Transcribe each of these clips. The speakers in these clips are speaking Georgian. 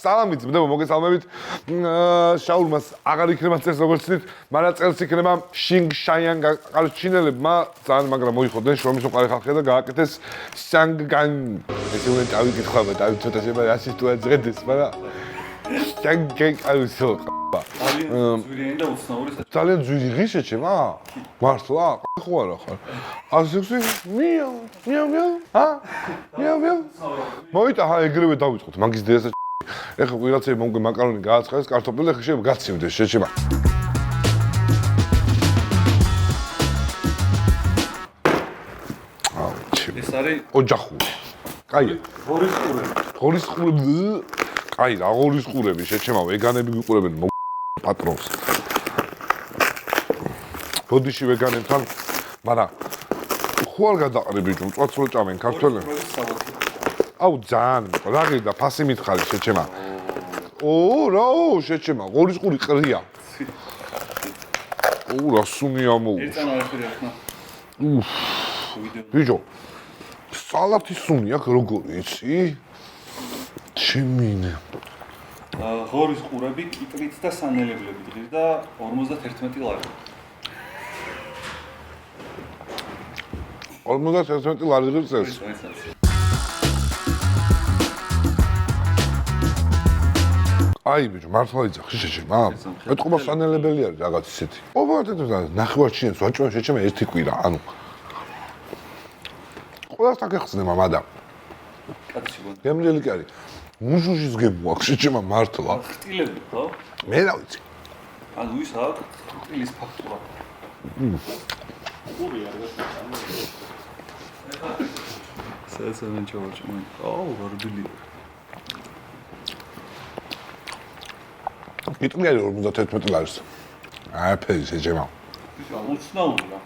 სალამი ძმდებო, მოგესალმებით. შაურმას აღარ იქნება წელს როგორც ცით, მაგრამ წელს იქნება შინგ შაიან გაყარჩინელებმა ძალიან მაგრამ მოიხოდნენ შრომის უყარე ხალხი და გააკეთეს სანგგან. ესე უნდა დავიკითხავ, დავით ცოტა შეიძლება რა სიტუაცია ხედეს, მაგრამ სანგგან აუსო. ძალიან ძვირი ღიშეჩება? მართლა? ხო არა ხარ. ასექსი? მიო. ა? მიო. მოიტა ხა ეგრევე დავიწყოთ. მაგის დეასა ეხლა ვიღაცები მომგვე მაკარონი გააცხადეს, კარტოფილი და ხშირი გაცივდეს, შეჩება. ეს არის ოჯახური. კაია. ღორის ყურები. კაი, რა ღორის ყურები, შეჩება, ვეგანები ვიყურებენ პატრონს. ბოდიში ვეგანებთან, მაგრამ ხო არ გადაყრები ბიჭო, მწვაცრო ჭამენ ქართველები. აუ ძალიან, რა გიდა, ფასი მითხარი შეჩება. რაო, შეჩება, ღორის ყური ყრია. რა სუნი ამოუ. ერთანა ახირე ახლა. ბიჭო, სალათი სუნი აქ როგორი იცი? ჩემინე. ღორის ყურები კიტრით და სანელებლებით ღირდა 51 ლარი. 51 ლარი ღირს წელს. აი ბიჭო, მართლა იცი, ხიშეჩება? ეთყობა სანელებელი არის რაღაც ისეთი. ოღონდ ნახევარჩინებს ვაჭრობ შეჩება ერთი კვირა, ანუ ყველას თაკეხსნება მადამ. კაცი გონდა. გემრიელი კი არის. მუჟუჟის გემო აქვს შეჩება მართლა. ხტილები ხო? მე რა ვიცი. ანუ ის აქვს ხტილის ფაქტურა. ყური არ გასწავლე. საერთოდ ჩავაჭმე. ვარდილი. კიტრი არის 51 ლარს. ფერი შეჩება. უცნაურია.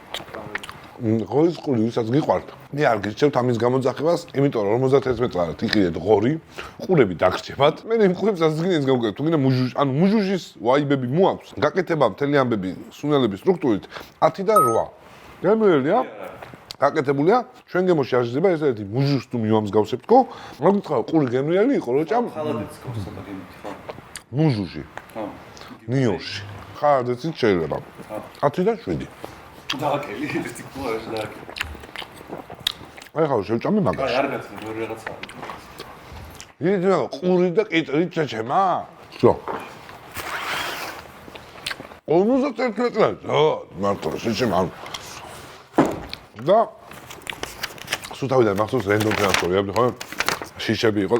ღორის ყური ვისაც გიყვართ. მე არ გირჩევთ ამის გამოძახებას, იმიტომ რომ 51 ლარად იყიდეთ ღორი, ყურები დაგრჩებათ. მე იმ ყურებს ასგინეს გავუკეთებ. თუ გინდა მუჟუჟ, ანუ მუჟუჟის ვაიბები მოაქვს. გაკეთება მთელი ამბები სუნელების სტრუქტურით 10-დან 8. გემრიელია? გაკეთებულია, ჩვენ გემოში არ შეიძლება ესეთი მუჟუჟ თუ მიამსგავსებთ ხო? რა გითხრა, ყური გემრიელი იყო, რო ჭამ? ხალადიც გავს ცოტა გემით ხო? მუჟუჟი. ხო. ნიოში. ხალადიც შეიძლება. 10-დან 7. დააკელი, ერთი ყურა დააკელი. აი ხა შევჭამე მაგას. არ გაცნობ ვერ რაღაცა. იდეა ყური და კიტრი შეჩემა? ვსო. 51 ლარი. მარტო შეჩემა. და სულ თავიდან მახსოვს რენდომ ტრანსფერი, ხო? შიშები იყო,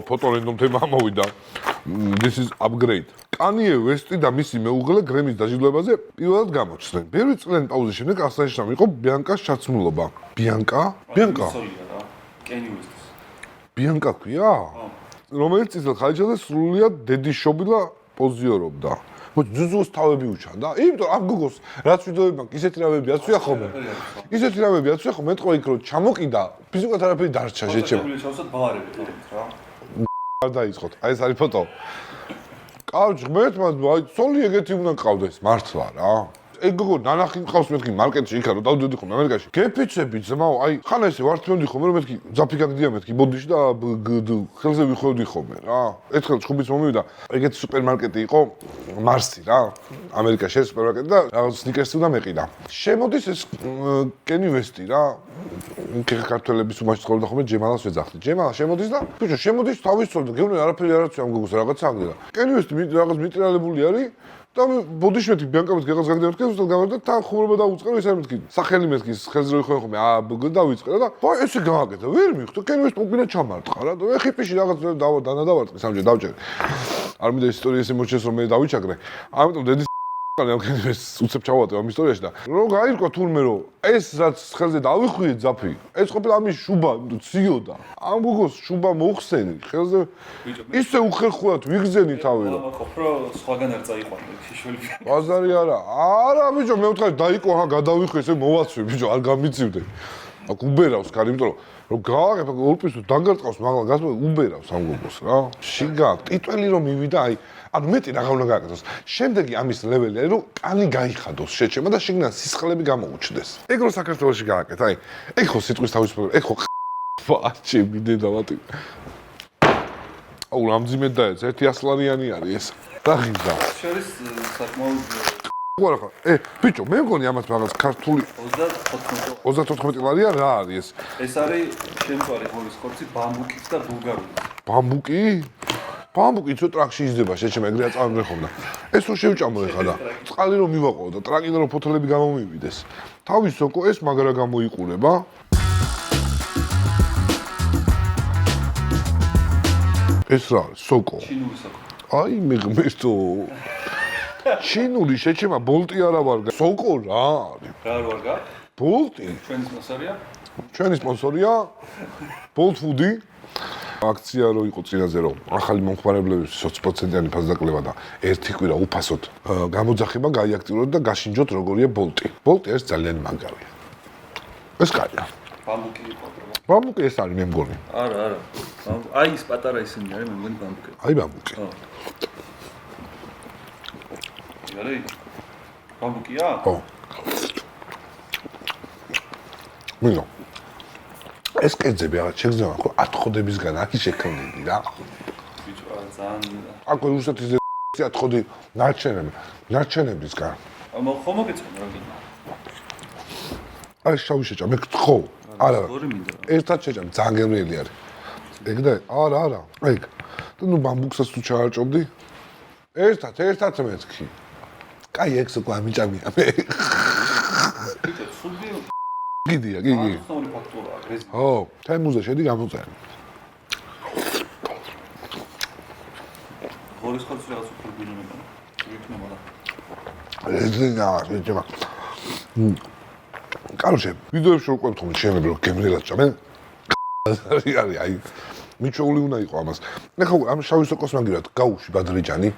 ფოტო რენდომ თემა მოვიდა. This is upgrade. კანიე ვესტი და მისი მეუღლე გრემის დაჯილდოებაზე პირველად გამოჩნდნენ. ბევრი წლიანი პაუზის შემდეგ აღსანიშნავი იყო ბიანკას ჩაცმულობა. ბიანკა? სოლია რა. კენი ვესტის. ბიანკა ქვია? რომელიც წითელ ხალიჩაზე სრულიად დედიშობილა პოზიორობდა. ძუძუს თავები უჩანდა. იმიტომ ამ გოგოს რაც ვიდეოები მაქვს, ისეთი რამები აცვია ხოლმე. ისეთი რამები აცვია ხოლმე, მეტყვა იქ რომ ჩამოკიდა, ფიზიკურად არაფერი დარჩა შეჩება. ჩავსად ბალარები თორემ რა. არ დაიწყოთ. აი ეს არის ფოტო. კარჯ ღმერთმა, აი სოლი ეგეთი უნდა ყავდეს, მართლა რა. ეგ გოგო ნანახი ყავს მეთქი მარკეტში იქა რომ დავდიოდი ხოლმე ამერიკაში. გეფიცები ძმაო, აი ხან ესე ვართმევდი ხოლმე რომ მეთქი ზაფი გაგდია მეთქი ბოდიში და ხელზე ვიხვევდი ხოლმე რა. ერთხელ ჩხუბიც მომივიდა, ეგეთი სუპერმარკეტი იყო მარსი რა. ამერიკაში ეს სუპერმარკეტი და რაღაც სნიკერსი უნდა მეყიდა. შემოდის ეს კენი ვესტი რა. ქართველების უმაში ცხოვრობდა ხოლმე ჯემალას ვეძახდი. ჯემალა შემოდის და ბიჭო შემოდის თავის ცოლთან. გეუბნები არაფერი არ აცვია ამ გოგოს რაღაცა აგდია. კენი ვესტი რაღაც მიტრიალებული არის. და ბოდიში მეთქი ბიანკამეთ რაღაც გაგდია მეთქი უბრალოდ გამარჯვდა თან ხუმრობა დაუწყე ისე მეთქი სახელი მეთქი ხელზე რო იხო ხოლმე დავიწყე და ხო ესე გააკეთა ვერ მიხდო კენ ეს უკინა ჩამარტყა რა და ხიპიში რაღაც დანადავარტყე სამჯერ დავჭერე არ მინდა ისტორია ესე მოჩეს რომ მე დავიჩაგრე ამიტომ დედის ამქენებს უცებ ჩავატე ამ ისტორიაში და რო გაირკვა თურმე რომ ეს რაც ხელზე დავიხვიე ძაფი ეს ყოფილა ამის შუბა ციოდა ამ გოგოს შუბა მოხსენი ხელზე ისე უხერხულად ვიგზენი თავი რა ხო სხვაგან არ წაიყვანე შიშველი ბაზარი არა ბიჭო მე ვთქარი დაიკო ხა გადავიხვი ესე მოვაცვი ბიჭო არ გამიწივდე აქ უბერავს კარი იმიტომ რომ გააღებ ორპისო დაგარტყავს მაგალ გასმო უბერავს ამ გოგოს რა შიგა ტიტველი რომ მივიდა აი ანუ მეტი რა უნდა გააკეთოს. შემდეგი ამის ლეველი არის რომ კანი გაიხადოს შეჩება და შიგნიდან სისხლები გამოუჩნდეს. ეგ რო საქართველოში გააკეთ, აი, ეგ ხო სიტყვის თავისუფლება, ეგ ხო ფაჩი მიდე დავატი. აუ რამძიმედ დაეცა 100 ლარიანი არის ეს. დაღიზა. შორის საკმაოდ უარა ხა. ბიჭო, მე მგონი ამას მაგას ქართული 34 ლარია რა არის ეს? ეს არის შემწვარი ღორის ხორცი ბამბუკით და ბულგარული. ბამბუკი? ბამბუკი ცოტა ტრაქში იზრდება, შეჩემ ეგრეა წავიმრე ხომ და. ეს რო შევჭამო ეხლა და წყალი რომ მივაყო და ტრაკიდან რო ფოთლები გამომივიდეს. თავის სოკო ეს მაგრა გამოიყურება. ეს რა არის? სოკო. ჩინური საკო. აი მეგმესტო. ჩინური შეჩემა ბოლტი არა ვარ. სოკო რა არის? რა ვარგა? ბოლტი? ჩვენი სპონსორია? ჩვენი სპონსორია Bolt Food-ი. აქცია რო იყო წინაზე რომ ახალი მომხმარებლების 20%-იანი ფასდაკლება და ერთი კვირა უფასოდ გამოძახება გაიაქტიუროთ და გაშინჯოთ როგორია Bolt-ი. Bolt-ი არის ძალიან მაგარია. ეს კაია. ბამბუკი იყო პრობლემა. ბამბუკი ეს არის მე მგონი. არა. აი ეს პატარა ისინი არის მე მგონი ბამბუკი. აი ბამბუკი. ხო. იგარი? ბამბუკია? ხო. მიგო. ეს კერძები რაღაც შეგზავნა ხო 10 ხოდებისგან აქ შექმნილი რა. ბიჭო, ძალიან აქ რუსეთის 10 ხოდი ნარჩენებისგან. ხო მოგეწონა რა გინდა? აი შავი შეჭამ, მე გთხოვ. არა. ორი მინდა. ერთად შეჭამ, ძალიან გემრიელი არის. ეგ და არა. ეგ. და ნუ ბამბუქსაც თუ ჩაარჭობდი. ერთად მეთქი. კაი ეგ უკვე ამიჭამია მე. ბიჭო, სუდი გიდია. ახსოვრი ფაქტურაა, ეს. ო, თემუზე შედი გამოწერე. ღორის ხორცი რაღაც უფრო გულუნება. იქნება და. ესენა, შეჭამა. კაროჩე, ვიდეოებში ვყვებთ ხომ შეიძლება რომ გემრიელად ჭამენ. არის აი. მიჩოული უნდა იყო ამას. ეხლა ამ შავი სოკოს მაგირად გაუში ბადრიჯანი,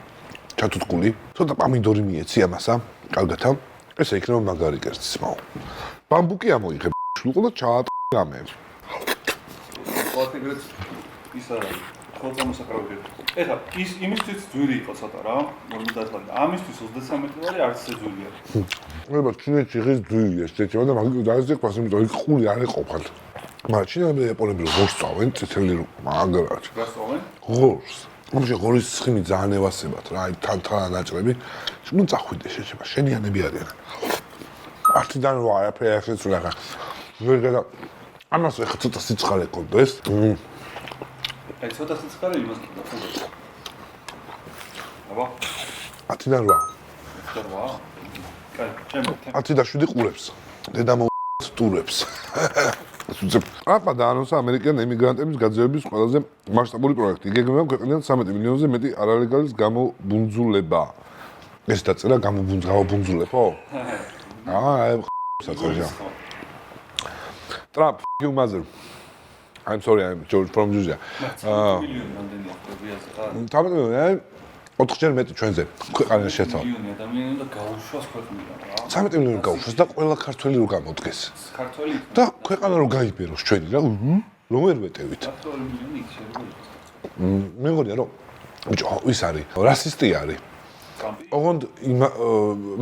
ჩათუთკული, ცოტა პამიდორი მიეცი ამასა, კარგათა. ესე იქნება მაგარი კერძის მაო. ბამბუკი ამოიღე შულყო და ჩაატყამე. ოთეგრეთ ის არის. ხოთა მოსაკრავი. ეხლა ის იმისთვის ძვირი იყო ცოტა რა, 50 ლარი. ამისთვის 33 ლარი არც ესე ძვირი არის. მე ჩინეთში ღირს ძვირია შეჭება და მაგ დაიწყე ყვას იმიტომ იქ ხული არ ეყოფათ. მაგრამ ჩინელები იაპონები რო ღორს წავენ, წითელი რო მაგრად. გასწავლენ? ღორს. ამჟე ღორის ცხიმი ძალიან ევასებათ რა, აი თან ნაჭრები. ნუ წახვიდე შეჭება, შენიანები არიან. ართიდან რა აფეახეც რა. ვერ გადა ამას ეხა ცოტა სიცხარე კონდეს. აი ცოტა სიცხარე იმას და აბა, ათიდან რა. რა? კაი, ჩემო. 10 და 7 ყურებს. დედა ტურებს. აპა დაანონსა ამერიკյան ემიგრანტების გაძევების ყველაზე მასშტაბური პროექტი. იგეგმება ქვეყნიდან 13 მილიონზე მეტი არალეგალის გამობუნძულება. ეს დაწერა გამობუნძულებო? აი, საწყოშა. Trump, you mother. I'm sorry, I'm George from Georgia. მილიონი რამდენია პრობიაზე? 13 მილიონი 4-ჯერ მეტი ჩვენზე ქვეყანაში შეთავ. მილიონი ადამიანი და გაუშვას ქვეყნიდან რა. 13 მილიონი გაუშვას და ყველა ქართველი რო გამოდგეს. ქართველი და ქვეყანა რო გაიბეროს ჩვენი რა, რომ ვერ ვეტევით. 12 მილიონი იქ შეიძლება იყოს. მე მგონია რომ ბიჭო, ის არის, რასისტი არის. ტრამპი? ოღონდ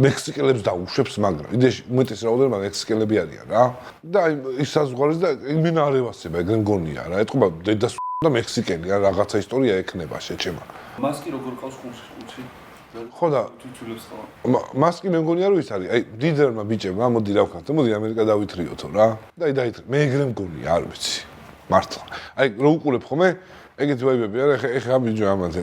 მექსიკელებს დაუშვებს, მაგრამ იდეაში უმეტესი რაოდენობა მექსიკელები არიან რა. და აი ის საზღვარეს და იმენა არ ევასება, ეგრე მგონია რა. ეთქობა დედას და მექსიკელი რა რაღაცა ისტორია ექნება შეჩემა. მასკი როგორ ყავს ხუთში? ხო და თვითულებს ხო? მასკი მე მგონია რომ ის არის, აი დიდერმა ბიჭებმა მოდი რა ვქნათ, მოდი ამერიკა დავითრიოთო რა. და აი დაითრი, მე ეგრე მგონია, არ ვიცი. მართლა. აი რო უყურებ ხომ მე, ეგეთი ვაიბები არა, ეხა ბიჭო ამაზე.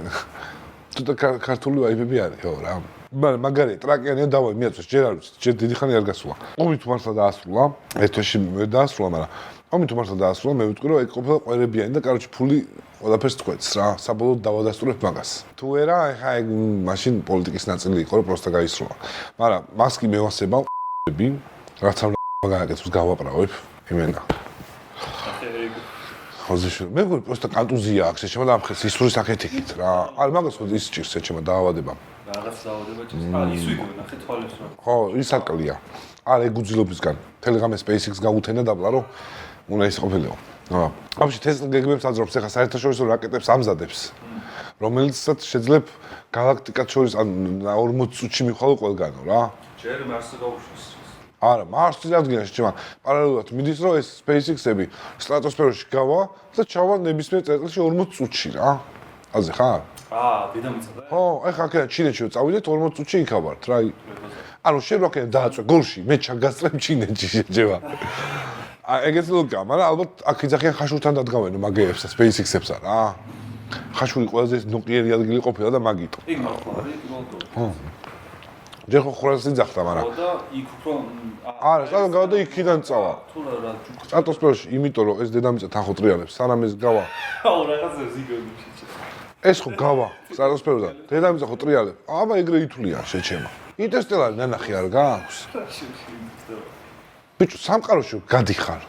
თუ ქართული ვაიბები არის, ხო რა. მაგრამ მაგარი ტრაკიანია დავაი მიაწვეს, ჯერ არ ვიცი, ჯერ დიდი ხანი არ გასულა. ომი თუ მართლა დაასრულა, ერთ თვეში ვერ დაასრულა, მაგრამ ომი თუ მართლა დაასრულა, მე ვიტყვი რომ ეგ ყოფილა ყვერებიანი და კაროჩი ფული ყველაფერს თქვენს რა, საბოლოოდ დავადასტურებ მაგას. თუ არა, ეხა ეგ მაშინ პოლიტიკის ნაწილი იყო, რომ პროსტა გაისროლა. მაგრამ მასკი მევასება ები, რაც არ მაგაკეთებს გავაправებ, იმენა. ხოზეში მე მგონი პროსტა კანტუზია აქვს, შეჩემა და ამხეს ისურის აქეთიკით რა. არ მაგას ხო ის ჭირს შეჩემა დაავადება. რაღაც დაავადება ჭირს. ის ვიგო ნახე თვალებს რა. ხო, ის აკლია. არ ეგუძილობისგან. თელეგრამე SpaceX გაუთენა დაბლა რომ უნდა ის ყოფილიყო. აა, ამში Tesla გეგმებს აძრობს ახლა საერთაშორისო რაკეტებს ამზადებს. რომელიცაც შეძლებ galaktikat შორის ან 40 წუთში მიხვალო ყველგანო რა. ჯერ მარსზე გაუშვეს. არა, მარსზე ადგილას შეჩემა. პარალელურად მიდის რომ ეს SpaceX-ები სტრატოსფეროში გავა და ჩავა ნებისმიერ წერტილში 40 წუთში რა. აზე ხარ? დედამიწა და ხო, ეხლა აქედან ჩინეთში რომ წავიდეთ 40 წუთში იქა ვართ რა. ანუ შენ რო აქედან დააწვე გოლში, მე ჩაგასწრებ ჩინეთში შეჯება. ეგეც ლოგიკა, მაგრამ ალბათ აქ იძახიან ხაშურთან დადგავენ მაგეებსა, SpaceX-ებსა რა. ხაშური ყველაზე ნოყიერი ადგილი ყოფილა და მაგიტო. იქ მართლა არის პირველ ჯერ ხო ხვრელს იძახდა, მაგრამ და იქ უფრო არა, წავა გავა და იქიდან წავა. თუ რა სტრატოსფეროში, იმიტომ რომ ეს დედამიწა თან ხო ტრიალებს, სანამ ეს გავა. აუ რაღაცა ზიგონი შეჭე. ეს ხო გავა სტრატოსფეროდან. დედამიწა ხო ტრიალებს. აბა ეგრე ითვლიან შეჩემა. ინტერსტელარი ნანახი არ გააქვს? ბიჭო, სამყაროში გადიხარ.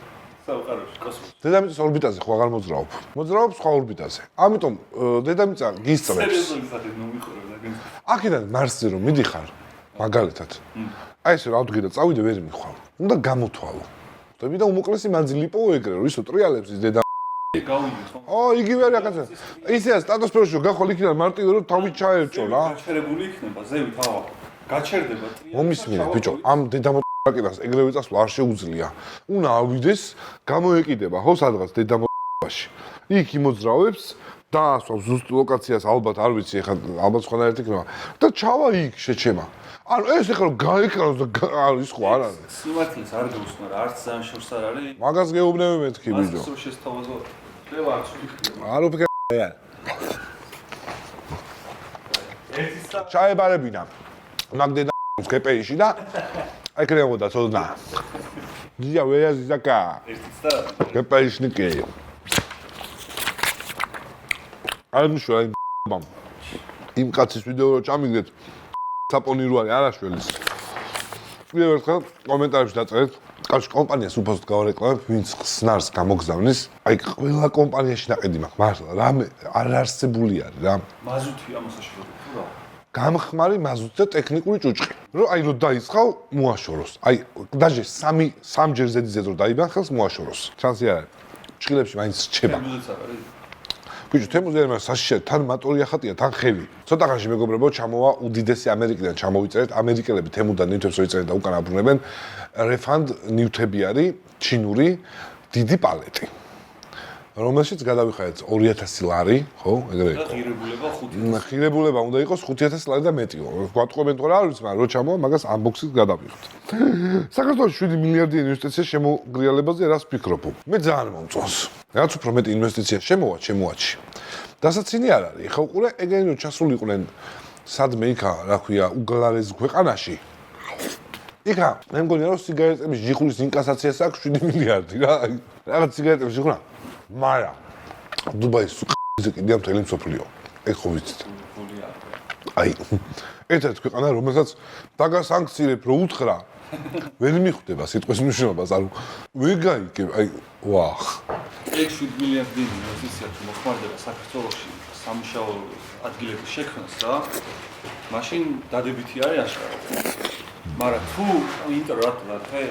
სამყაროში კოსმოსში. დედამიწის ორბიტაზე ხო აღარ მოძრაობ. მოძრაობ სხვა ორბიტაზე. ამიტომ დედამიწა გისწრებს. სერიოზული სახით მომიყურებ და გენს. აქედან მარსზე რომ მიდიხარ, მაგალითად. აი ესე რა ვდგი და წავიდე ვერ მიხვალ. უნდა გამოთვალო. ხვდები და უმოკლესი მანძილი იპოვო ეგრე, რომ ისო ტრიალებს ის დედა. გავიდი ხო? იგივე რაღაცა. ისეა სტრატოსფეროში რომ გახვალ იქიდან მარტივი რომ თავი ჩაერჭო რა. გაჩერებული იქნება ზევით ავა. გაჩერდება ტრიალი. მომისმინე ბიჭო, ამ დედამოკიდას ეგრევე წასვლა არ შეუძლია. უნდა ავიდეს, გამოეკიდება ხო სადღაც დედამოკიდაში. იქ იმოძრავებს დაასვავს ზუსტ ლოკაციას, ალბათ არ ვიცი, ეხლა ალბათ სხვანაირად იქნება და ჩავა იქ შეჩემა. ანუ ეს ეხლა რომ გაეკრანოს და ის ხო არ არის. სიმართლეს არ გეუბნა რა, არც ძალიან შორს არ არის. მაგას გეუბნები მეთქი ბიჭო. ასე შესთავაზო. ხდება არ შეიძლება. არ უფიქრე. ერთის და ჩაებარებინა. მაგდედა სკეპეიში და ეკრეოდა ცოდნა. დია ვეაზი ზაკა. ერთის და სკეპეიშნიკი. არნიშვა იმ იმ კაცის ვიდეო რო ჩამიგდეთ საპონი რო არის არაშველის. პირველ ერთხელ კომენტარებში დაწერეთ, კაცი კომპანიას უბრალოდ გავარეკლამებ, ვინც ხსნარს გამოგზავნის. აი ყველა კომპანიაში ნაყედი მაქვს, მართლა რა არ არსებული არის რა. მაზუთი ამასაშორებით თუ რა. გამხმარი მაზუთი და ტექნიკური ჭუჭყი. რომ აი რო დაიწყავ, მოაშოროს. აი დაჟე სამჯერ ზედიზედ რო დაიბან ხელს მოაშოროს. ჩანსი არ არის. ჭყილებში მაინც რჩება. თემუზეც არ არის. ბიჭო, თემუზე მას საშიშია, თან მატორი ახატია, თან ხელი. ცოტა ხანში მეგობრებო, ჩამოვა უდიდესი ამერიკიდან ჩამოვიწერეთ. ამერიკელები თემუდან ნივთებს რო იწერენ და უკან აბრუნებენ. refund ნივთები არის ჩინური დიდი პალეტი. რომელშიც გადავიხადეთ 2000 ლარი, ხო? ეგრე იყო. ღირებულება 5. ღირებულება უნდა იყოს 5000 ლარი და მეტიო. გვატყობენ თორე არ ვიცი, მაგრამ რო ჩამოვა, მაგას ამბოქსით გადავიღოთ. საქართველოს 7 მილიარდი ინვესტიცია შემოგრიალებაზე რას ფიქრობ? მე ძალიან მომწონს. რაც უფრო მეტი ინვესტიცია შემოაჩი. დასაცინი არ არის. ეხა უყურე, ეგენი რომ ჩასულიყვნენ სადმე იქა, რა ქვია, უგლარეს ქვეყანაში. იქა, მე მგონია რომ სიგარეტების ჯიხურის ინკასაციას აქვს 7 მილიარდი რა. რაღაც სიგარეტების ჯიხურა. მაგრამ დუბაის სუყზე კიდე მთელი მსოფლიო. ეგ ხო ვიცით. აი, ერთ-ერთი ქვეყანა, რომელსაც დაგასანქცირებ, რო უთხრა, ვერ მიხვდება სიტყვის მნიშვნელობას, ანუ ვერ გაიგებ, აი, ვაჰ. ეგ 7 მილიარდი ინვესტიცია თუ მოხმარდება საქართველოში სამუშაო ადგილების შექმნას რა, მაშინ დადებითი არის აშკარა. მაგრამ თუ ინტერნეტად ხე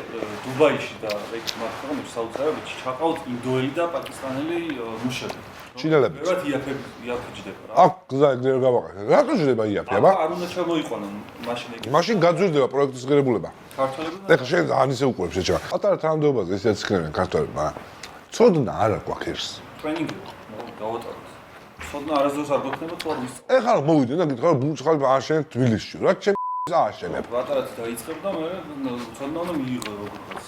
დუბაიში და ეგ მართლაც საუდის არაბეთში ჩაყავთ ინდოელი და პაკისტანელი მუშები. ჩინელები. ბევრად იაფეჯდება რა. აქ გზა ეგრე გავაყენე. რატო შეიძლება იაფი, აბა? არ უნდა ჩამოიყვანონ მაშინ ეგ. მაშინ გაძვირდება პროექტის ღირებულება. ქართველები ეხლა შენ ძალიან ისე უყურებ შეჭება. პატარა თანამდებობაზე ისეც იქნებიან ქართველები, მაგრამ ცოდნა არ აქვს აქერს. ტრენინგი გავატაროთ. ცოდნა არასდროს არ გქნება თუ არ ვიცი. ეხლა რომ მოვიდე და გითხრა რომ ბურჯ-ხალიფა ააშენეთ თბილისში. რა ჩემ ააშენებ? ბატარაც დაიწყებ და მე ცოდნა უნდა მიიღო როგორღაც.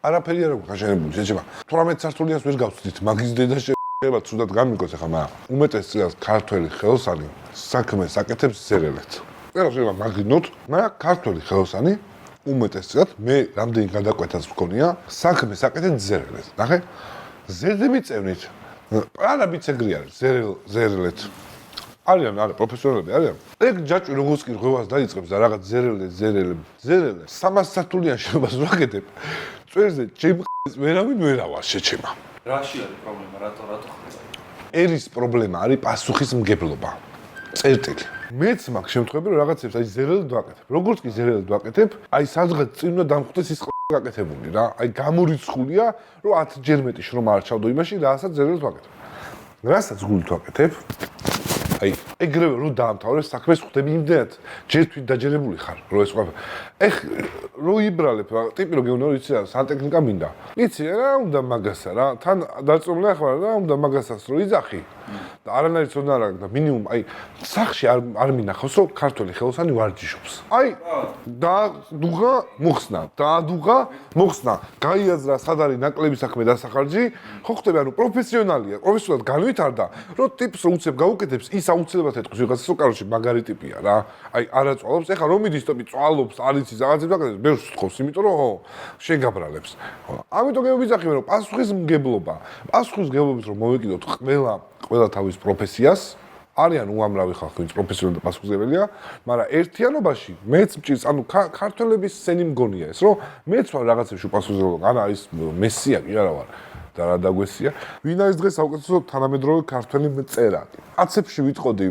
არაფერი არ აქვს აშენებული შეჭება. 18 სართულიანს ვერ გავწვდით, მაგის დედა შეიძლება ცუდად გამიგოს ახლა, მაგრამ უმეტეს წელს ქართველი ხელოსანი საქმეს აკეთებს ზერელეთ. ყველა შეიძლება მაგინოთ, მაგრამ ქართველი ხელოსანი უმეტეს წელს მე რამდენი გადაკვეთაც მქონია, საქმეს აკეთებს ზერელეთ. ნახე? ზერზე მიწევნით. პარაბიც ეგრე არის, ზერელეთ. არიან, არა, პროფესიონალები არიან. ეგ ჯაჭვი როგორც კი ღვევას დაიწყებს და რაღაც ზერელე 300 სართულიან შენობას რო აკეთებ, წვერზე ჩემს ვერავინ ვერავას შეჩემა. რაში არის პრობლემა, რატო ხდება? ერის პრობლემა არის პასუხისმგებლობა. წერტილი. მეც მაქვს შემთხვევები, რომ რაღაცებს აი ზერელად ვაკეთებ. როგორც კი ზერელად ვაკეთებ, აი სადღაც წინ უნდა დამხვდეს ის გაკეთებული რა. აი გამორიცხულია, რომ 10 ჯერ მეტი შრომა არ ჩავდო იმაში, რასაც ზერელად ვაკეთებ. რასაც გულით ვაკეთებ, აი, ეგრევე რო დაამთავრე საქმეს ხვდები იმდენად ჯერ თვით დაჯერებული ხარ, რომ ეს ყველაფერი. ეხ რო იბრალებ, ტიპი რო გეუბნები, იცი რა, სანტექნიკა მინდა. იცი რა უნდა მაგასა რა, თან დარწმუნებული ხარ რა უნდა მაგასას რო იძახი. და არანაირი ცოდნა არ აქვს და მინიმუმ აი სახში არ მინახავს რომ ქართველი ხელოსანი ვარჯიშობს. აი დაადუღა მოხსნა, გაიაზრა სად არის ნაკლები საქმე დასახარჯი, ხო ხტები ანუ პროფესიონალია, პროფესიონალად განვითარდა, რომ ტიპს რო უცებ გაუკეთებს, ის აუცილებლად ეთქვის ვიღაცას, რომ კაროში მაგარი ტიპია რა. აი არაწვალობს, ეხლა რომ მიდის ტიპი წვალობს, არის ის რაღაცებს აკეთებს, ბევრს თხოვს, იმიტომ რომ ხო, შენ გაბრალებს. ამიტომ გემობიძახი რომ პასუხისმგებლობით რომ მოვეკიდოთ ყველა თავის პროფესიას, არიან უამრავი ხალხი, ვინც პროფესიონალი და პასუხისმგებელია, მაგრამ ერთიანობაში მეც მჭირს, ანუ ქართველების სცენი მგონია ეს, რომ მეც ვარ რაღაცებში პასუხისმგებელი, არა ის მესია კი არა ვარ და რა დაგვესია. ვინ არის დღეს საუკეთესო თანამედროვე ქართველი მწერალი? კაცებში ვიტყოდი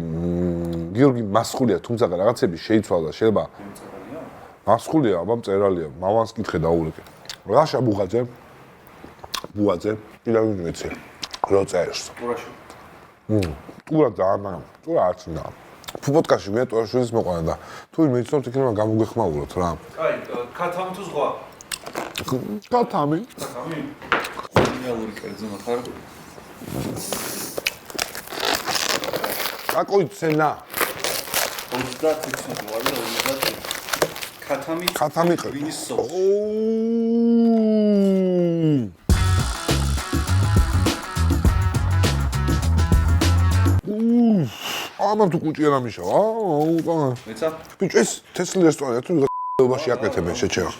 გიორგი მასხულია, თუმცა რაღაცები შეიცვალა, შეიძლება მასხულია, აბა მწერალია, მავანს კითხე დაურეკე. რაშა ბუღაძე? ბუღაძე, კიდევ ვინ მეცია? რო წერს. ტურა ძალიან, ტურა არც უნდა. ფუტკაში მე ტურაშვილის მოყვანა და თუ ვინმე იცნობს იქნება გამოგეხმაუროთ რა. აი, ქათამი თუ ზღვა? ქათამი. რეალური კერძო ხარ. აკოი ცენა. 36 ვარ და 50. ქათამი ღვინის სოუსი. ამან თუ კუჭია ნამიშავა, მეცა? ბიჭო ეს თესლი რესტორანია თუ ვიღაცაში აკეთებენ შეჩერა.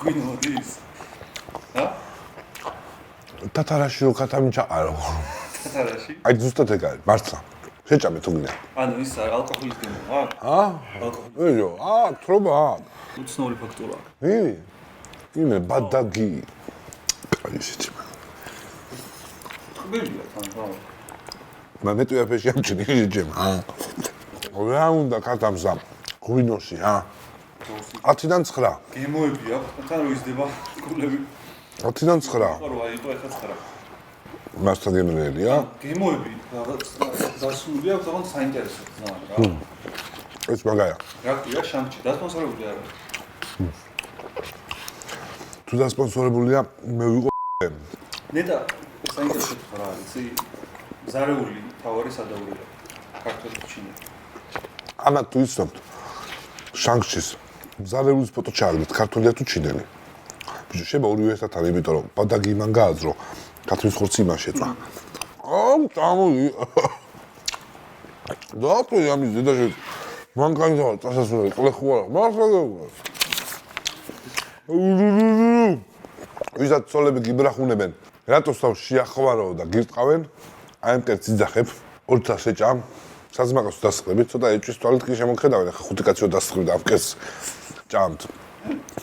ღვინოდის. ჰა? თათარაში რო ქათამი ჩაყარო. თათარაში? აი ზუსტად ეგ არის, მართლა. შეჭამე თუ გინდა. ანუ ის ალკოჰოლის გემო, რა? ჰა? ეჯო, თრობა. უცნაური ფაქტურა. იმე ბადაგი. აი ისეთი. ხბილია თან, რა. მამეტუ აფეში ამჩნი შეჭემა. რა უნდა ქათამსა ღვინოში, ჰა? 10-დან 9. გემოები აქვს, თან რო იზრდება კულები. 10-დან 9. ხო, აი იყო ეხა 9. მასთან გემრიელია. გემოები დასული აქვს, თქო საინტერესო ზნა რა. ეს მაგაა. რა ქვია შანქჩი, დასპონსორებული არა. თუ დასპონსორებულია, მე ვიყო ნეტა საინტერესო რა არის, იცი? ზარეული თავარი სადაურია. ქართული ჩინი. ამათ თუ იცნობთ შანქჩის ზარეულის ფოტო ჩააგდეთ, ქართულია თუ ჩინელი. ბიჭო, შეიძლება ორივე ერთად არის, იმიტომ რომ ბადაგი იმან გააძრო, ქართლის ხორცი იმან შეწვა. წამოი. დაათო ამის ზედაში მანქანითა წასასვლელი ყლეხუ არა. მართლა ვისაც ცოლები გიბრახუნებენ, რატოს თავს შეახვარო და გირტყავენ, აი ამ კერძს იძახებ, 2 წელს შეჭამ, საზმაკოს დასხდებით, ცოტა ეჭვის თვალით კი შემოხედავენ, ახლა 5 კაცი დასხდებით ამ კერძს ჭამთ.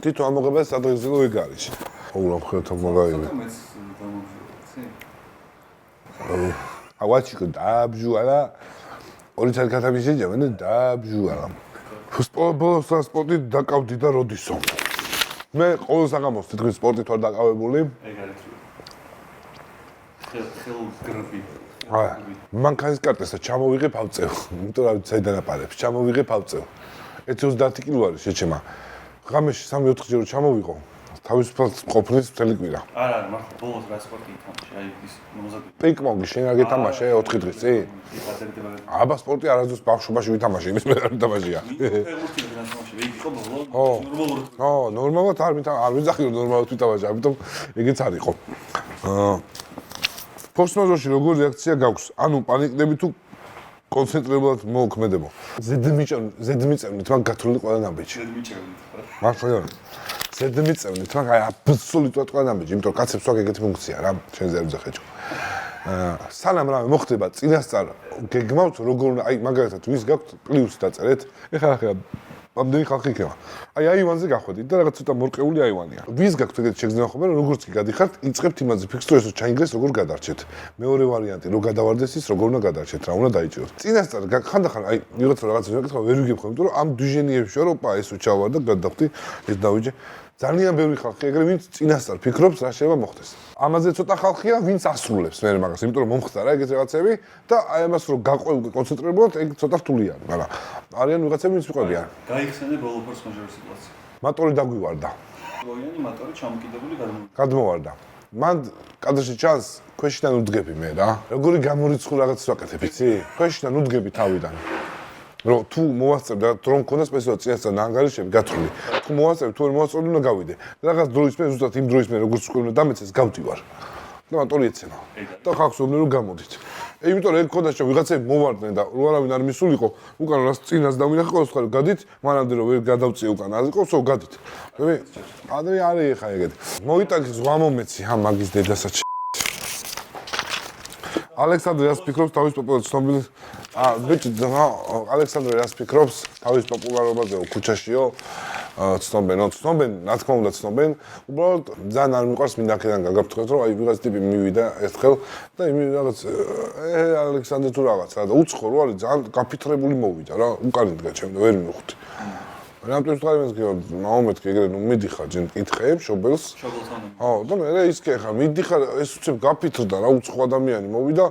თვითონ ამოღება სადღეგრძელო ეგ არის. უბრალოდ ხედავ მაგაიმე. ავაჩიკო დააბჟუალა. 2 წელი ქათამი შეჭამენ და დააბჟუალა. ბოლოს სპორტით დაკავდი და როდისო. მე ყოველ საღამოს თითქმის სპორტით ვარ დაკავებული. ეგ არის. ხელგრბი. მანქანის კარტესა ჩამოვიღებ ავწევ. იმიტომ რა საიდან აპარებს, ჩამოვიღებ ავწევ. 130 კილო არის შეჩემა. ღამეში 3-4 ჯერ ჩამოვიყო. თავისუფლად ყოფნის მთელი კვირა. არა, მართლა ბოლოს რა სპორტი ითამაშე, აი ის მომზადებული. პინგ-პონგი შენ არ გეთამაშე 4 დღის წინ? აბა სპორტი არასდროს ბავშვობაში ვითამაშე, იმის მე არ ვითამაშია. ხო, ნორმალურად არ ვიძახი რომ ნორმალურად ვითამაშე, ამიტომ ეგეც არ იყო. ფორს-მაჟორში როგორი რეაქცია გაქვს? ანუ პანიკდები თუ კონცენტრირებულად მოქმედებო. ზედმიწევნით მაგ გათვლილი ყველა ნაბიჯი. ზედმიწევნით. მართლა ზედმიწევნით მაგ აი აბსოლუტურად ყველა ნაბიჯი, იმიტომ რომ კაცებს აქვს ეგეთი ფუნქცია რა, შენ ზერზე ხეჭო. სანამ რა მოხდება წინასწარ გეგმავთ როგორ აი მაგალითად ვის გაქვთ პლუსი დაწერეთ. ეხლა ამდენი ხალხი იქნება. აი აივანზე გახვედით და რაღაც ცოტა მორყეული აივანია. ვის გაქვთ ეგეთი შეგრძნება ხოლმე რომ როგორც კი გადიხართ, იწყებთ იმაზე ფიქსტურებს რომ ჩაინგრეს როგორ გადარჩეთ. მეორე ვარიანტი რომ გადავარდეს ის როგორ უნდა გადარჩეთ, რა უნდა დაიჭიროთ. წინასწარ ხანდახან აი ვიღაცა რაღაცას მეკითხა ვერ ვიგებ ხოლმე, იმიტომ რომ ამ დიჟენიებში რომ ეს უჩავარ და გადავხდი ეს დავიჯე. ძალიან ბევრი ხალხი ეგრე ვინც წინასწარ ფიქრობს რა შეიძლება მოხდეს. ამაზე ცოტა ხალხია ვინც ასრულებს მე მაგას, იმიტომ რომ მომხდარა ეგეთ რაღაცები და აი ამას რომ კონცენტრირებულად ეგ ცოტა რთულია, მაგრამ არიან ვიღაცები ვინც ვიყვებიან. გაიხსენე ბოლო ფორს მაჟორის სიტუაცია. მატორი დაგვივარდა. ლოიანი მატორი ჩამოკიდებული გადმოვარდა. მან კადრში ჩანს ქვეშიდან უდგები მე რა. როგორი გამორიცხულ რაღაცას ვაკეთებ, იცი? ქვეშიდან უდგები თავიდან. რომ თუ მოვასწრებ და რომ მქონდა სპეციალურად წინასწარ ანგარიშები გათვლილი. თუ მოვასწრებ, თუ ვერ მოვასწრებ, უნდა გავიდე. რაღაც დროის მე ზუსტად იმ დროის მე როგორც უკვე უნდა დამეცეს, გავდივარ. და მატორი ეცემა. და ხალხს ვუდგენ რომ გამოდით. იმიტომ რომ ეგ მქონდა რომ ვიღაცები მოვარდნენ და რო არავინ არ მისულიყო, უკან რას წინას დავინახე ყოველს ხარ გადით, მანამდე რომ ვერ გადავწიე უკან არ იყო, სულ გადით. მე ადრე არის ხა ეგეთი. მოიტანქი ზღვა მომეცი ამ მაგის დედასაც. ალექსანდრე რას ფიქრობს თავის პოპულარობის ცნობილი ბიჭი ალექსანდრე რას ფიქრობს თავის პოპულარობაზე ქუჩაშიო ცნობენ რა თქმა უნდა ცნობენ უბრალოდ ძალიან არ მიყვარს მინდა აქედან გაგაფრთხილოთ რომ აი ვიღაც ტიპი მივიდა ერთხელ და იმ რაღაც ალექსანდრე თუ რაღაცა და უცხო რო არის ძალიან გაფრთხილებული მოვიდა რა უკანი დგა ჩემ და ვერ მივხვდი რამტევს ხარიმეს კი მომეთქი ეგრე ნუ მიდიხარ ჯენ კითხეებ შობელს ხო და მე ის კი ხა მიდიხარ ეს უცებ გაფრთხილდა რა უცხო ადამიანი მოვიდა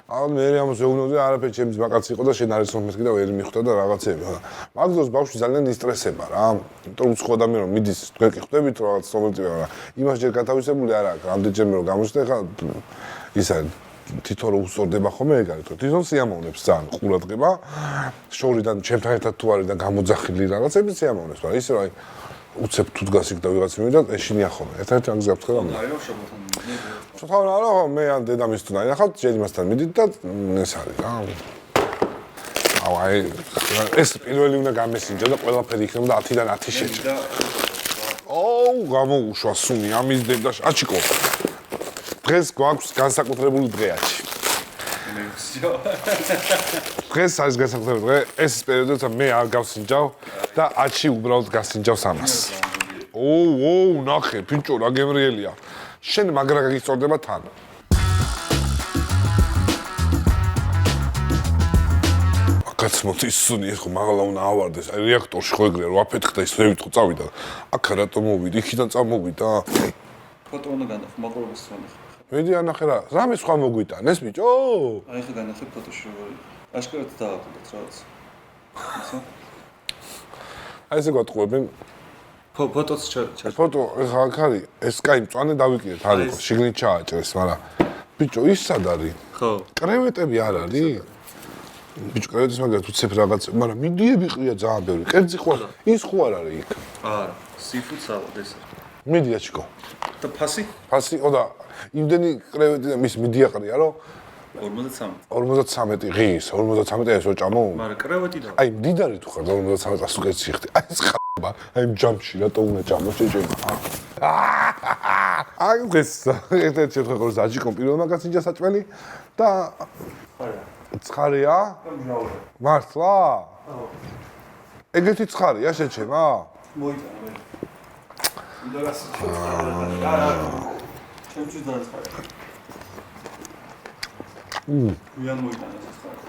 მე ამას ვეუბნები არაფერი ჩემს ვაკაცი იყო და შენ არის მომეთქი და ვერ მიხვდა და რაღაცები მაგ დროს ბავშვი ძალიან ისტრესება რა იმიტომ რომ უცხო ადამიანი რომ მიდის თქვენ კი ხვდებით რომ რაღაც სომერტივია რა იმას ჯერ გათავისებული არ აქვს რამდენჯერმე რომ გამოჩნდა ხა ის არის თვითონ რომ უსწორდება ხოლმე ეგ არის რომ თვითონ სიამოვნებს ძალიან ყურადღება შორიდან ჩემთან ერთად თუ არის და გამოძახილი რაღაცები სიამოვნებს მაგრამ ისე რომ აი უცებ თუ დგას იქ და ვიღაც მივიდა ეშინია ხოლმე ერთ-ერთი ამის გაფრთხილება არის შობოთან შოთანა არა მე ან დედამისს თუ ნახავთ ჯერ იმასთან მიდით და ეს არის რა აი ეს პირველი უნდა გამესინჯა და ყველაფერი იქნება და 10-დან 10 შეჭრა ოუ გამოუშვა სუნი ამის დედაშ აჩიკო დღეს გვაქვს განსაკუთრებული დღეაჩი დღეს არის განსაკუთრებული დღე ეს პერიოდიც მე არ გავსინჯავ და აჩი უბრალოდ გასინჯავს ამას ოუ ნახე ბიჭო რა გემრიელია შენ მაგრა გაგიწორდება თან კაც მოდის სუნი ხო მაღლა უნდა ავარდეს აი რეაქტორში ხო ეგრეა რომ აფეთქდა ის რევით ხო წავიდა აქ რატომ მოვიდი იქიდან წამოვიდა ფოტო უნდა განახო მაყურებელს ვანახე მედი ანახე რა რამე სხვა მოგვიტანეს ბიჭო აი ხა განახე ფოტოში როგორი აშკარად დააკვირდეთ რაღაც ისე აი ესე გატყუებენ ფოტოც ფოტო ხა აქ არის ეს კაი მწვანე დავიკიდეთ არ იყო შიგნით ჩააჭრეს მაგრამ ბიჭო ის სად არის ხო კრევეტები არ არის ბიჭო კრევეტის მაგათ უცებ რაღაც მაგრამ მიდიები ყრია ძალიან ბევრი კერძი ხო ის ხო არ არის იქ არა seafood salad ეს მიდია ჩიკო და ფასი ხო და იმდენი კრევეტი და მის მიდია ყრია რომ 53 ღის 53 ესო ჭამო მაგრამ კრევეტი და აი მდიდარი თუ ხარ 53 სუკეცი ხდი აი ეს ხა აი ჯამში რატო უნდა ჭამო შეჭება აი ეს ერთ-ერთი შეხვედრა საჯიკომ პირველმა გასინჯა საჭმელი და ცხარია მართლა ეგეთი ცხარია შეჭება მოიტანა მე მინდა გასინჯა ჩემთვის დაწყარა ვიან მოიტანა ეს ცხარი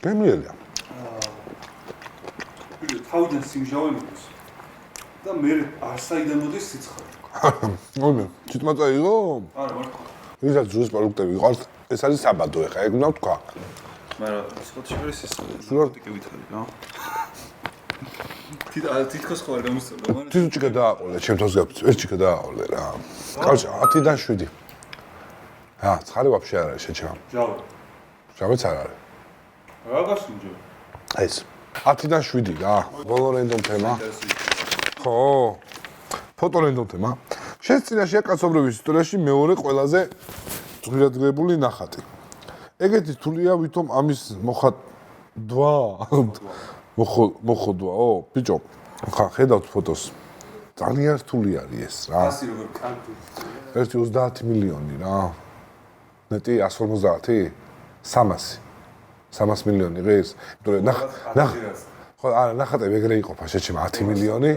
გემრიელია თავიდან სიმჟავე მიდის და მე არ საიდან მოდის სიცხარე ოდე თვითონ წაიღო არა მართლა ვისაც ჯუს პროდუქტები ვიყავთ ეს არის საბადო ეხა ეგ უნდა თქვა მაგრამ სულ შორის ის პროდუქტივით არის რა თითქოს ხო არ გამოსწორდა მაგრამ თვითონ ჩიკა დააყოლე ჩემთვის გაფიცი ეს ჩიკა დააყოლე რა კარჩა 10-დან 7 რა ცხარი ვაფშე არ არის შეჭება ჯავე ჯავეც არ არის რა გასინჯო ეს 10-დან 7 რა ბოლო რენდომ თემა ხო ფოტო რენდომ თემა შენ წინაშეა კაცობრიობის ისტორიაში მეორე ყველაზე ძღირადღირებული ნახატი ეგეთი თულია ვითომ ამის მოხადვა მოხოდვაო ბიჭო ხა ხედავთ ფოტოს ძალიან რთული არის ეს რა ასი როგორ კანტი 1.30 მილიონი რა ნეტი 150 300 მილიონი ღირს იმიტომ ნახ ხო არა ნახატები ეგრე იყოფა შეჩემა 10 მილიონი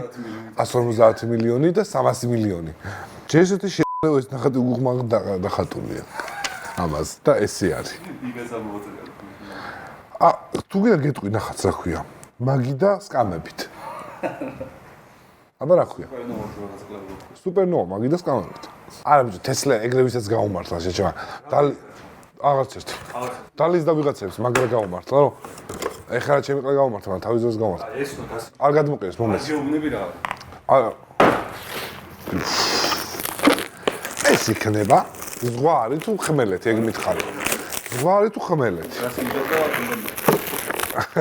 150 მილიონი და 300 მილიონი ჯესეთი შეეძლო ეს ნახატი უღმაღ დახატულია ამას და ესე არის იგეცა მოუწევია თუ გინდა გეტყვი ნახატს რა ქვია მაგი და სკამებით აბა რა ქვია? სუპერნოვა სუპერნოვა მაგიდას გამოვიდა. არა ბიჭო, თესლა ეგრევისაც გაუმართლა შეჭმა. აღარც ერთი. დალის და ვიღაცებს მაგრა გაუმართლა, რომ ეხლა ჩემი ყლა გაუმართლა, მაგრამ თავის დროს გაუმართლა. ეს ნუ გას. არ გადმოყენს მომენტს. გეუბნები რა. არა. ეს იქნება ზღვარი თუ ხმელეთი, ეგ მითხარი. ზღვარი თუ ხმელეთი. რას იმდოდა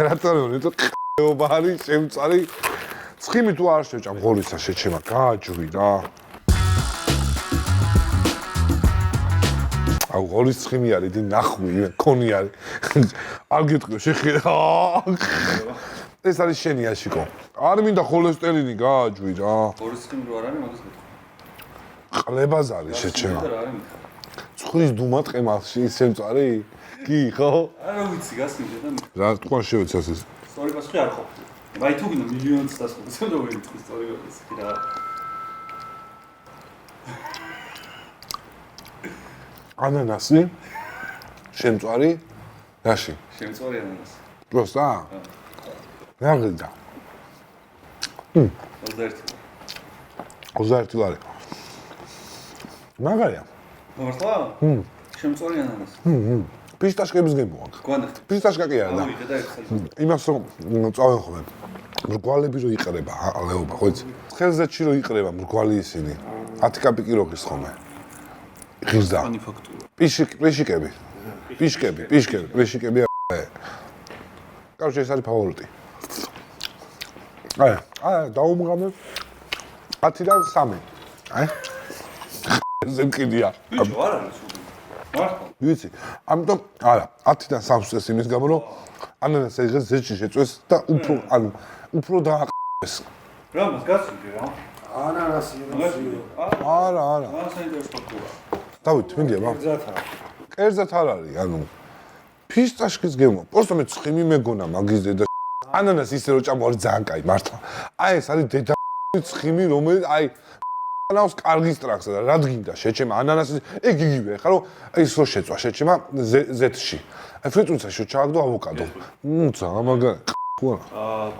რატომ ნიტო ყეობა არის შემწარი ცხიმი თუ არ შეჭამ ღოლისა შეჩემა გააჯვი რა აუ ღოლის ცხიმი არის დი ნახვი კონი არის არ გეტყვი შეხირა ეს არის შენი აშიკო არ მინდა ხოლესტერინი გააჯვი რა ორი სხიმი რო არ არის მაგას გეტყვი ყლებაზე არის შეჩემა რა არის მითხარ ცხრის დუმა ტყემალში შემწარი კი ხო არა ვიცი გასმიდე და რა თქვა შევეცას ეს სწორი პასუხი არ ყოფილი მაი თუ გინდა მილიონს დასწრებს და ვერიტყვი სწორი პასუხი რა ანანასი შემწარი რაში შემწარი ანანასი პროსტა რა გინდა 21 ლარი მაგარია მართლა შემწარი ანანასი პისტაშკების გემოაქვს გვანახტი პისტაშკა კი არა და და ეხლა იმას რომ წავენ ხოლმე მრგვალები რო იყრება ალეობა ხო იცი ხელზეჩი რო იყრება მრგვალი ისინი 10 კაპიკი რო ღირს ხოლმე ღირსდა მანიფაქტურა პიშიკები კაროჩე ეს არის ფავორიტი აი დაუმღამებ 10-დან 3 აი ზემკიდია ბიჭო არ არის სულ მართლა ვიცი ამიტომ არა 10-დან 3 წეს იმის გამო რომ ანანას ეგრეს ზეჩი შეწვეს და უფრო დააყეს რა მას გასწრდი რა ანანასი არა რა საინტერესო ფაქტურა დავით მინდია მაგ კერძად არ არის ანუ ფისტაშკის გემო პროსტო მე ცხიმი მეგონა მაგის დედა ანანას ისე რო ჭამო არის ძალიან კაი მართლა აი ეს არის დედა ცხიმი რომელიც აი ანავს კარგი სტრაქსა და რა გინდა შეჩემა ანანასის ეგ იგივე ხა რომ ის რო შეწვა შეჩემა ზეთში აი ფრიტურიცაში ჩააგდო ავოკადო ძალიან მაგარი ხო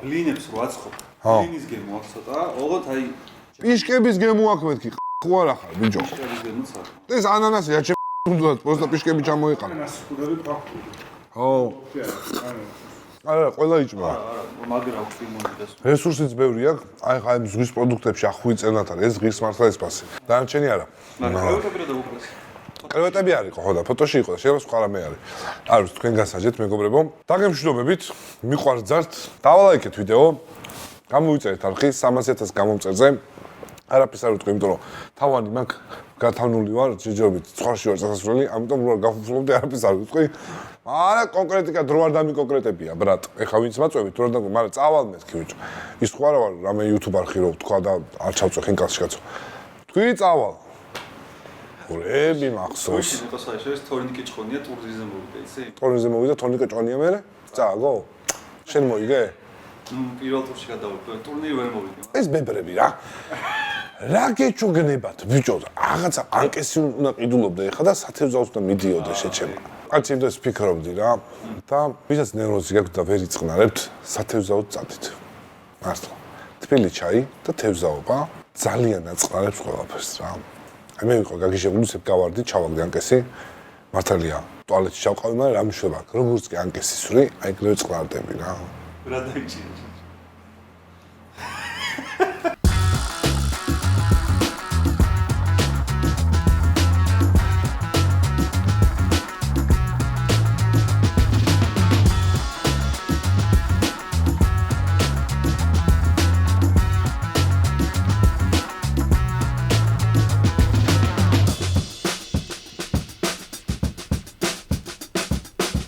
ბლინებს რო აწყობ ბლინის გემო აქვს ცოტა ოღონდ აი პიშკების გემო აქვს მეთქი ხო არა ხარ ბიჭო პიშკების გემოც აქვს ეს ანანასი აჩე უნდა პროსტო პიშკები ჩამოიყარა სკუდები ფაქტური ხო არა ყველა იჭმა მაგრამ აქვს იმონდას რესურსიც ბევრი აქვს აი ხა იმ ზღვის პროდუქტებში ახვი წენათ არის ეს ღირს მართლა ეს პასი დანარჩენი არა მაგრამ რევეტები და უკრეს კრევეტები არის ხო და ფოტოში იყო და შეიძლება სხვა რამე არის არ ვიცი თქვენ გასაჯეთ მეგობრებო დაგემშვიდობებით მიყვარს ძართ დავალაიქეთ ვიდეო გამოვიწერეთ არხი 300,000 გამომწერზე არაფერს არ ვიტყვი იმიტომ რომ თავანი მაქვს გათავნული ვარ ჯიჯობით ცხვარში ვარ წასასვლელი ამიტომ რო არ გაფუფლობდი არაფერს არ ვიტყვი არა კონკრეტიკად რო არ დამიკონკრეტებია ბრატ ეხა ვინც მაწვევით რო არ დამი მაგრამ წავალ მეთქი ბიჭო ის სხვა რა ვარ რამე YouTube არხი რო თქვა და არ ჩავწვე ხინკალში კაცო თქვი წავალ ორები მახსოვს ის თვითონ ეს თორნიკე ჭყონია ტურიზმზე მოვიდა იცი ტურიზმზე მოვიდა თორნიკე ჭყონია მე წააგო შენ მოიგე პირველ ტურში გადავიდა ტურნირი ვერ მოვიდა ეს ბებრები რა გეჩუგნებათ ბიჭო რაღაცა ანკესი უნდა ყიდულობდე ეხა და სათევზაოს უნდა მიდიოდე შეჩემა კაცი იმდენს ფიქრობდი რა და ვისაც ნევროზი გაქვს და ვერ იწყნარებთ სათევზაოდ წადით მართლა თბილი ჩაი და თევზაობა ძალიან აწყნარებს ყველაფერს რა აი მე ვიყო გაგიჟებული სებ გავარდი ჩავაგდი ანკესი მართალია ტუალეტში ჩავყავი მაგრამ რა მშვება როგორც კი ანკესის ვრი აი გლევ წყნარდები რა რა დაიჭირე